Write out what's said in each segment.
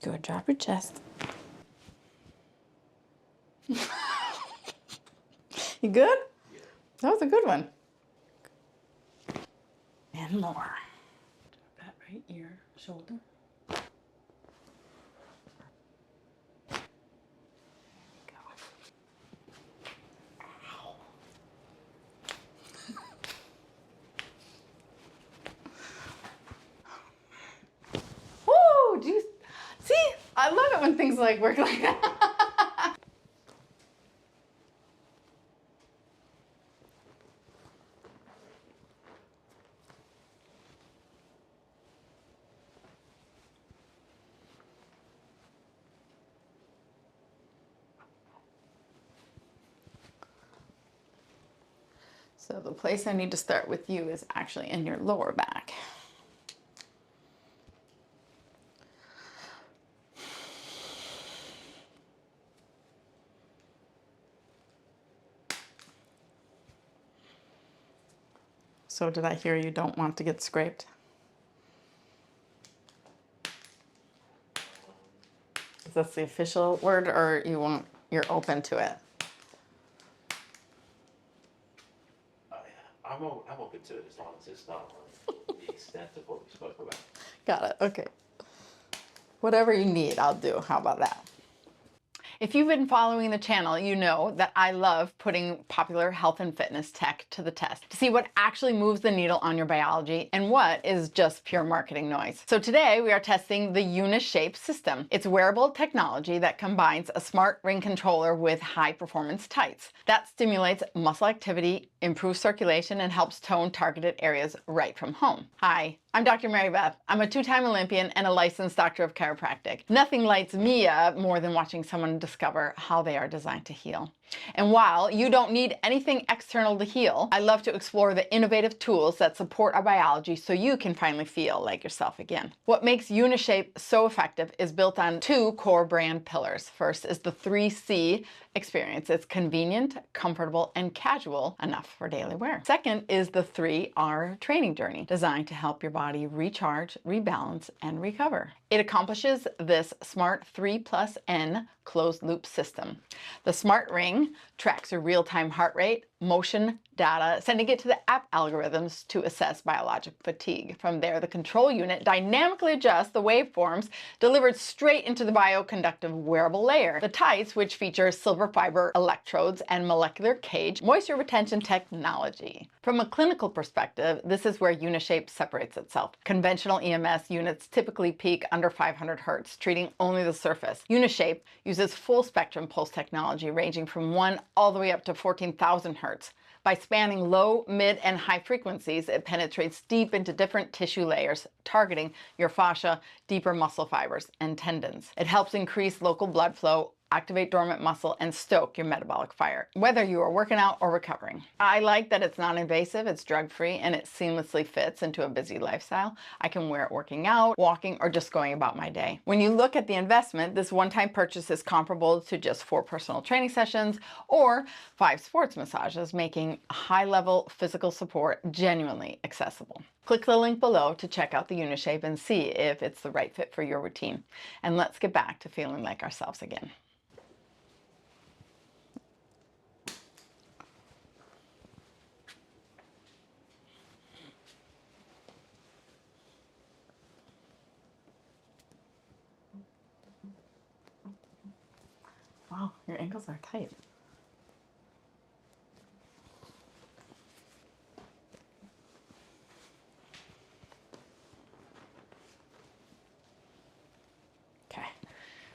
Good, drop your chest. You good? Yeah. That was a good one. And more. Drop that right ear, shoulder. Woo! Geez. See, I love it when things like work like that. So the place I need to start with you is actually in your lower back. So did I hear you don't want to get scraped? Is that the official word, or you're open to it? I'm open to it as long as it's not like the extent of what we spoke about. Got it. Okay. Whatever you need, I'll do. How about that? If you've been following the channel, you know that I love putting popular health and fitness tech to the test to see what actually moves the needle on your biology and what is just pure marketing noise. So today we are testing the Unishape system. It's wearable technology that combines a smart ring controller with high performance tights that stimulates muscle activity, improves circulation, and helps tone targeted areas right from home. Hi, I'm Dr. Mary Beth. I'm a two-time Olympian and a licensed doctor of chiropractic. Nothing lights me up more than watching someone discover how they are designed to heal. And while you don't need anything external to heal, I love to explore the innovative tools that support our biology so you can finally feel like yourself again. What makes Unishape so effective is built on two core brand pillars. First is the 3C experience. It's convenient, comfortable, and casual enough for daily wear. Second is the 3R training journey, designed to help your body recharge, rebalance, and recover. It accomplishes this smart 3+N closed loop system. The smart ring tracks your real-time heart rate, motion data, sending it to the app algorithms to assess biologic fatigue. From there, the control unit dynamically adjusts the waveforms delivered straight into the bioconductive wearable layer. The tights, which feature silver fiber electrodes and molecular cage moisture retention technology. From a clinical perspective, this is where Unishape separates itself. Conventional EMS units typically peak under 500 Hertz, treating only the surface. Unishape uses full spectrum pulse technology ranging from 1 all the way up to 14,000 Hertz. By spanning low, mid, and high frequencies, it penetrates deep into different tissue layers, targeting your fascia, deeper muscle fibers, and tendons. It helps increase local blood flow, activate dormant muscle, and stoke your metabolic fire, whether you are working out or recovering. I like that it's non-invasive, it's drug-free, and it seamlessly fits into a busy lifestyle. I can wear it working out, walking, or just going about my day. When you look at the investment, this one-time purchase is comparable to just 4 personal training sessions or 5 sports massages, making high-level physical support genuinely accessible. Click the link below to check out the Unishape and see if it's the right fit for your routine. And let's get back to feeling like ourselves again. Wow, your ankles are tight. Okay,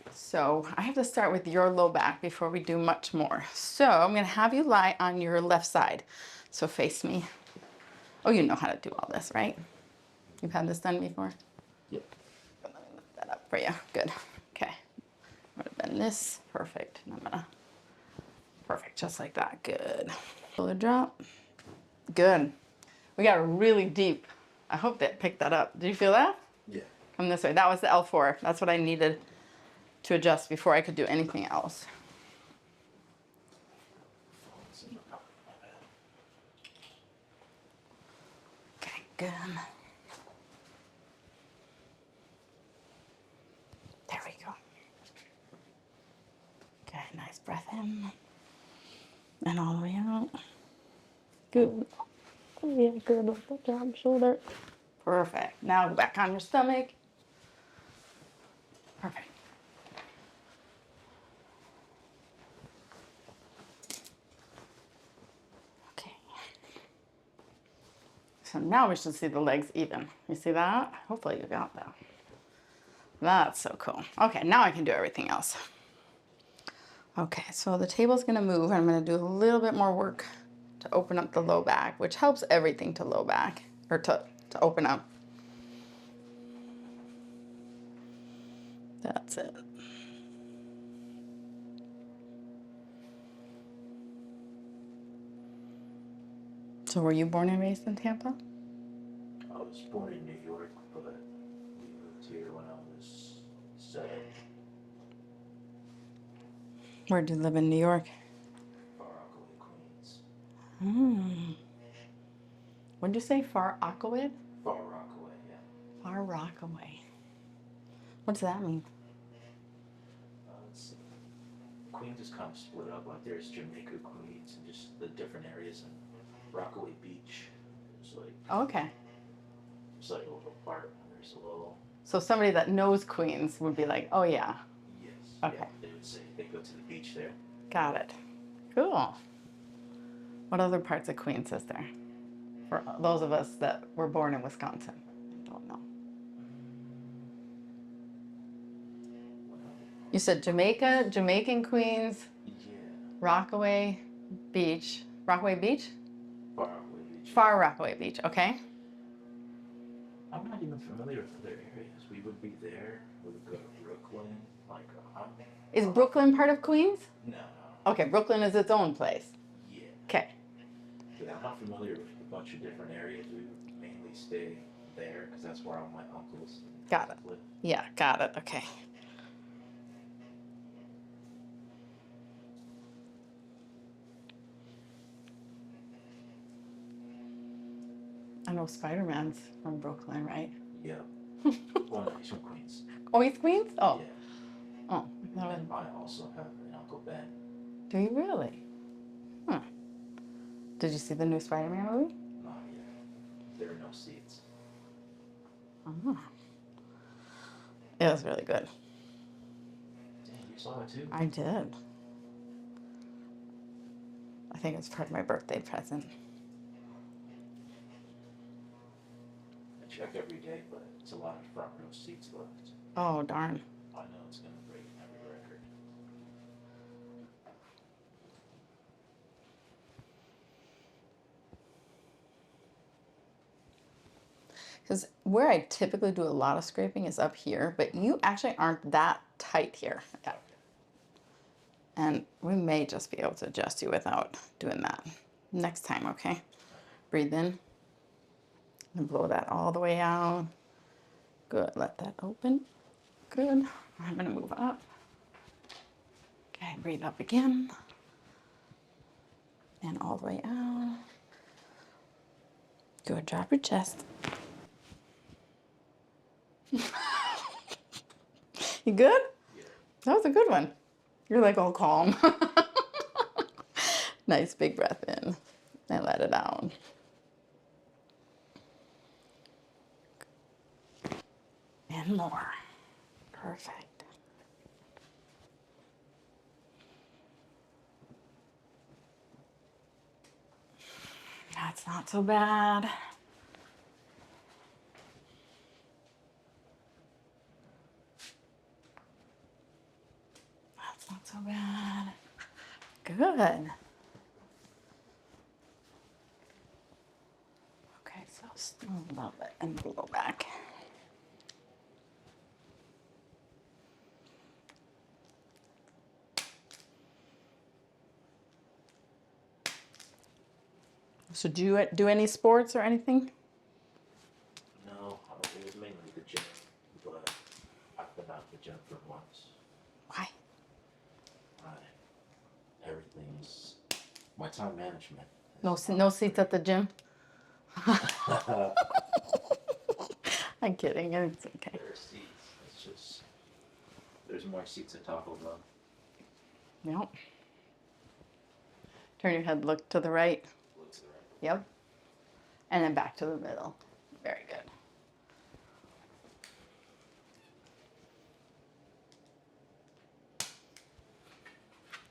so I have to start with your low back before we do much more. So I'm going to have you lie on your left side. So face me. Oh, you know how to do all this, right? You've had this done before? Yep. Let me lift that up for you. Good. Okay. I'm going to bend this. Perfect. And I'm going to... Perfect. Just like that. Good. Shoulder drop. Good. We got really deep. I hope that picked that up. Did you feel that? Yeah. Come this way. That was the L4. That's what I needed to adjust before I could do anything else. Okay, good. There we go. in and all the way out. Good. Oh, yeah, good. Good job, shoulder. Perfect. Now go back on your stomach. Perfect. Okay. So now we should see the legs even. You see that? Hopefully you got that. That's so cool. Okay, now I can do everything else. Okay, so the table's gonna move. I'm gonna do a little bit more work to open up the low back, which helps everything to low back, or to open up. That's it. So were you born and raised in Tampa? I was born in New York, but we moved here when I was 7. Where'd you live in New York? Far Rockaway, Queens. Hmm. What'd you say? Far Rockaway? Far Rockaway, yeah. Far Rockaway. What does that mean? It's, Queens is kind of split up. Like there's Jamaica, Queens, and just the different areas. And Rockaway Beach is like Oh, okay. it's like a little part. There's a little. So somebody that knows Queens would be like, oh yeah. Yes. Okay. Yeah, they would say they go to the beach there. Got it. Cool. What other parts of Queens is there? For those of us that were born in Wisconsin. I don't know. You said Jamaica, Jamaican Queens, Yeah. Rockaway Beach. Rockaway Beach? Far Rockaway Beach. Far Rockaway Beach, okay. I'm not even familiar with other areas. We would be there. We would go to Brooklyn. Like, Is Brooklyn part of Queens? No. Okay, Brooklyn is its own place. Yeah. Okay. But I'm not familiar with a bunch of different areas. We would mainly stay there because that's where all my uncles Got it. live. Yeah, got it. Okay. I know Spider-Man's from Brooklyn, right? Yeah. Well, no, he's from Queens. Oh, he's Queens? Oh. Yeah. Oh. That was... And I also have an Uncle Ben. Do you really? Huh. Did you see the new Spider-Man movie? Not yet. There are no seats. Oh. It was really good. Dang, you saw it too? I did. I think it's part of my birthday present. I check every day, but it's a lot of front row seats left. Oh, darn. I know it's going to break every record. Because where I typically do a lot of scraping is up here, but you actually aren't that tight here. Yeah. And we may just be able to adjust you without doing that next time, okay? Breathe in and blow that all the way out. Good, let that open. Good. I'm gonna move up. Okay, breathe up again. And all the way out. Good, drop your chest. You good? Yeah. That was a good one. You're like all calm. Nice big breath in and let it out. And more. Perfect. That's not so bad. That's not so bad. Good. Okay, so still a little bit and blow back. So do you do any sports or anything? No, it was mainly the gym, but I've been out the gym for months. Why? Everything's my time management. No, no seats at the gym? I'm kidding. It's okay. There are seats. It's just there's more seats at Taco Bell. Yep. Turn your head, look to the right. Look to the right. Yep. And then back to the middle. Very good.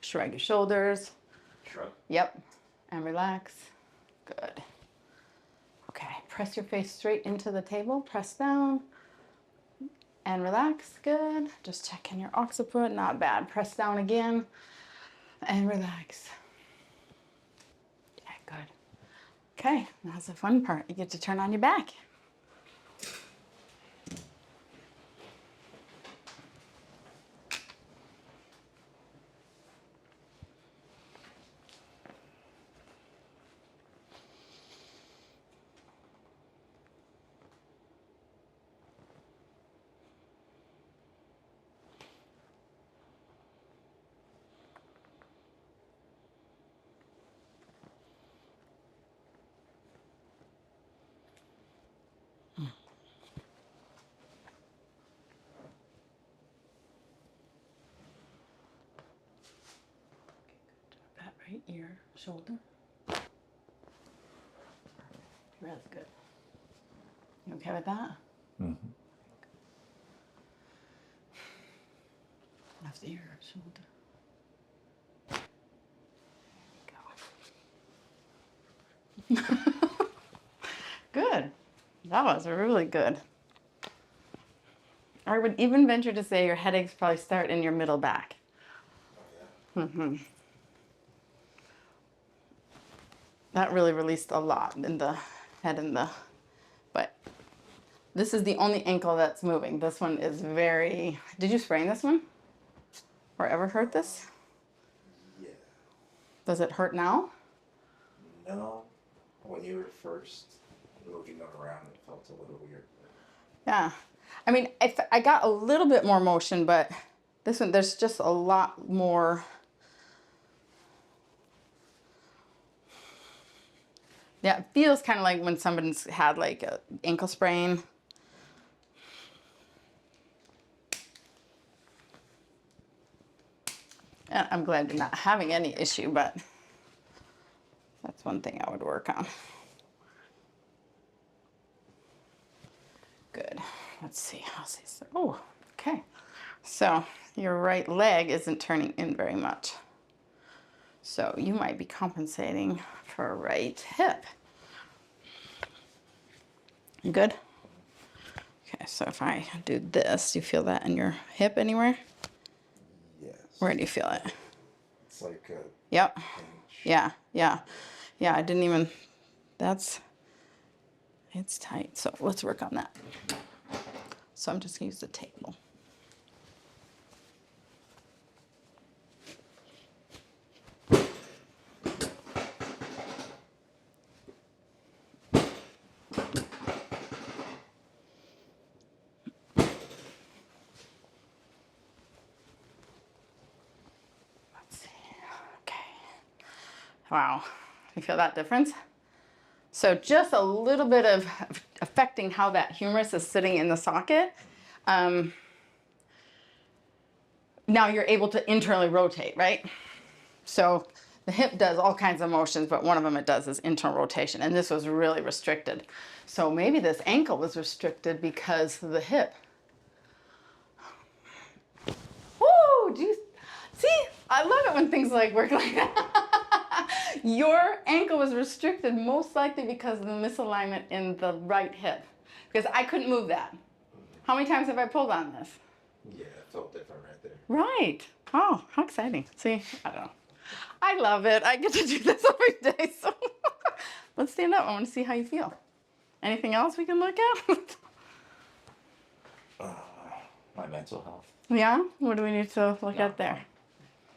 Shrug your shoulders. Shrug. Yep. And relax. Good. Okay. Press your face straight into the table. Press down. And relax. Good. Just checking your occiput. Not bad. Press down again. And relax. Yeah, good. Okay. That's the fun part. You get to turn on your back. That right ear, shoulder. Really good. You okay with that? Mm-hmm. Left ear, shoulder. There you go. Good. That was really good. I would even venture to say your headaches probably start in your middle back. Oh, yeah. Mm-hmm. That really released a lot in the head and the, but this is the only ankle that's moving. This one is very, did you sprain this one? Or ever hurt this? Yeah. Does it hurt now? No. When you were first moving them around, it felt a little weird. Yeah. I mean, I got a little bit more motion, but this one, there's just a lot more. Yeah, it feels kind of like when someone's had like an ankle sprain. And I'm glad you're not having any issue, but that's one thing I would work on. Good. Let's see. How's this? Oh, okay. So your right leg isn't turning in very much. So you might be compensating for a right hip. You good? Okay, so if I do this, do you feel that in your hip anywhere? Yes. Where do you feel it? It's like a Yep. pinch. Yeah, yeah. Yeah, I didn't even, it's tight. So let's work on that. So I'm just gonna use the table. Let's see. Okay. Wow. You feel that difference? So just a little bit of affecting how that humerus is sitting in the socket. Now you're able to internally rotate, right? So the hip does all kinds of motions, but one of them it does is internal rotation, and this was really restricted. So maybe this ankle was restricted because of the hip. Woo! Do you see? I love it when things like work like that. Your ankle was restricted most likely because of the misalignment in the right hip, because I couldn't move that. How many times have I pulled on this? Yeah, it felt different right there. Right. Oh, how exciting. See, I don't know. I love it. I get to do this every day. So let's stand up. I want to see how you feel. Anything else we can look at? My mental health. Yeah? What do we need to look at there?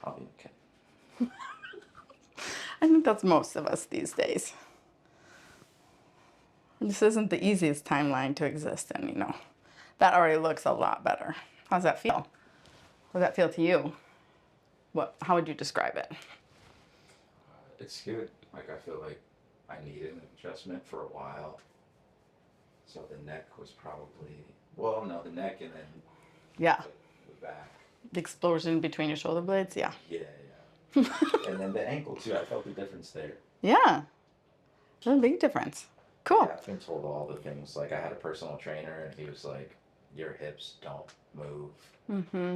I'll be okay. I think that's most of us these days. This isn't the easiest timeline to exist in, you know. That already looks a lot better. How's that feel? How does that feel to you? How would you describe it? It's good. Like, I feel like I needed an adjustment for a while. So the neck was probably, well, no, the neck and then Yeah. the back. The explosion between your shoulder blades? Yeah. Yeah, And then the ankle too. I felt the difference there. Yeah, there's a big difference. Cool. Yeah, I've been told all the things. Like I had a personal trainer, and he was like, "Your hips don't move."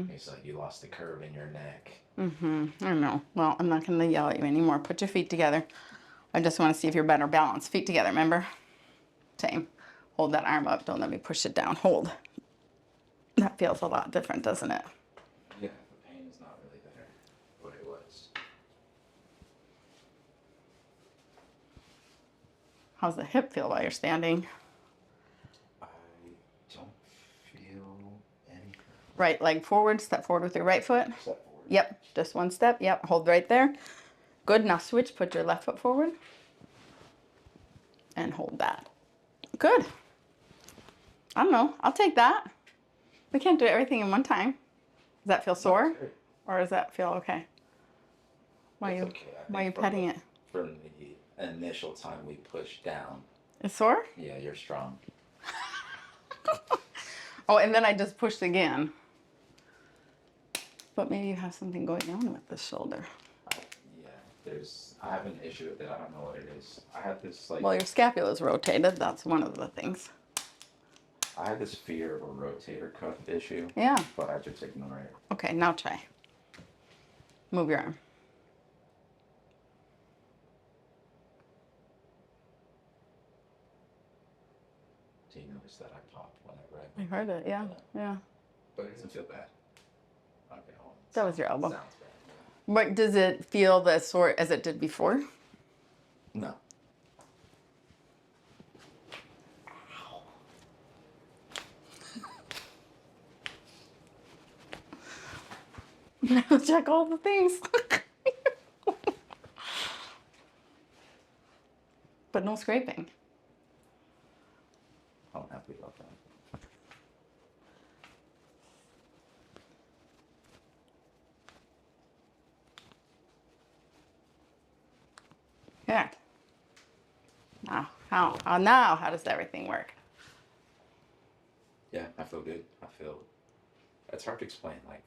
He's like, "You lost the curve in your neck." I know. Well, I'm not going to yell at you anymore. Put your feet together. I just want to see if you're better balanced. Feet together, remember? Same. Hold that arm up. Don't let me push it down. Hold. That feels a lot different, doesn't it? Yeah, the pain is not really there, what it was. How's the hip feel while you're standing? I don't feel anything. Right leg forward. Step forward with your right foot. Step forward. Yep. Just one step. Yep. Hold right there. Good. Now switch. Put your left foot forward. And hold that. Good. I don't know. I'll take that. We can't do everything in one time. Does that feel sore? Or does that feel okay? Why It's you okay. I why you think petting it? From the initial time we pushed down, It's sore? yeah, you're strong. Oh, and then I just pushed again. But maybe you have something going on with the shoulder. Yeah, I have an issue with it. I don't know what it is. I had this like. Well, your scapula's rotated. That's one of the things. I had this fear of a rotator cuff issue. Yeah. But I just ignore it. Okay, now try. Move your arm. Do you notice that I pop whenever I heard it, yeah. Yeah. But it doesn't feel bad. Okay, hold on. That was your elbow. Sounds bad. But does it feel as sore as it did before? No. Now check all the things. But no scraping. I'm happy about that. Yeah. Now, how does everything work? Yeah, I feel good. It's hard to explain. Like,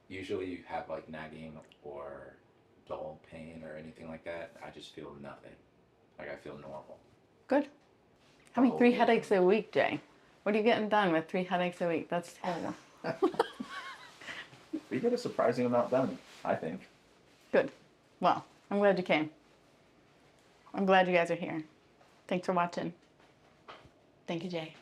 usually you have like nagging or dull pain or anything like that. I just feel nothing. Like I feel normal. Good. Having 3 headaches a week, Jay. What are you getting done with 3 headaches a week? That's terrible. We get a surprising amount done, I think. Good. Well, I'm glad you came. I'm glad you guys are here. Thanks for watching. Thank you, Jay.